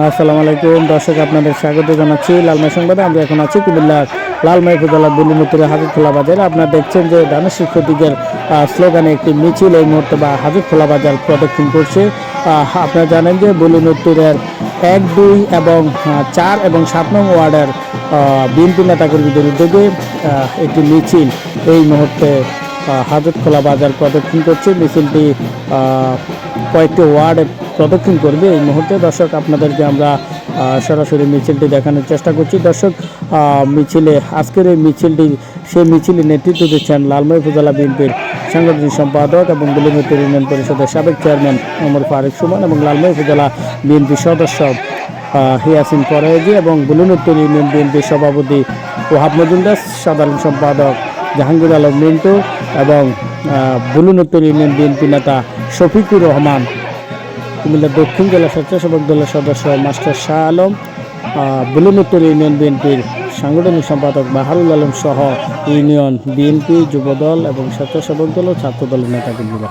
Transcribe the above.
আসসালামু আলাইকুম দর্শক, আপনাদের স্বাগত জানাচ্ছি লালমাই সংবাদে। আমরা এখন আছি কুমিল্লার লালমাই উপজেলার বুলুমুতুরে হাজতখোলা বাজারে। আপনারা দেখছেন যে দানেশ প্রতীকের স্লোগানে একটি মিছিল এই মুহূর্তে বা হাজতখোলা বাজার প্রদক্ষিণ করছে। আপনারা জানেন যে বুলুমুতুরের 1, 2 এবং 4 এবং 7 নং ওয়ার্ডের বিএনপি নেতাকর্মীদের উদ্যোগে একটি মিছিল এই মুহূর্তে হাজতখোলা বাজার প্রদক্ষিণ করছে। মিছিলটি কয়েকটি ওয়ার্ডে প্রদক্ষিণ করবে এই মুহূর্তে। দর্শক, আপনাদেরকে আমরা সরাসরি মিছিলটি দেখানোর চেষ্টা করছি। দর্শক, মিছিলে আজকের এই মিছিলটি সেই মিছিলে নেতৃত্ব দিচ্ছেন লালমাই উপজেলা বিএনপির সাংগঠনিক সম্পাদক এবং বুলুমুতুর ইউনিয়ন পরিষদের সাবেক চেয়ারম্যান ওমর ফারুক সুমন এবং লালমাই উপজেলা বিএনপির সদস্য হিয়াসিন ফরাজি এবং বুলুমুতুর ইউনিয়ন বিএনপির সভাপতি ওহাব মজুমদার, সাধারণ সম্পাদক জাহাঙ্গীর আলম মিন্টু এবং বুলুমুতুর ইউনিয়ন বিএনপি নেতা শফিকুর রহমান, কুমিল্লা দক্ষিণ জেলা স্বেচ্ছাসেবক দলের সদস্য মাস্টার শাহ আলম, বুলুমুতুর ইউনিয়ন বিএনপির সাংগঠনিক সম্পাদক বাহারুল আলম সহ ইউনিয়ন বিএনপি, যুবদল এবং স্বেচ্ছাসেবক দল ও ছাত্র দলের নেতাকর্মীরা।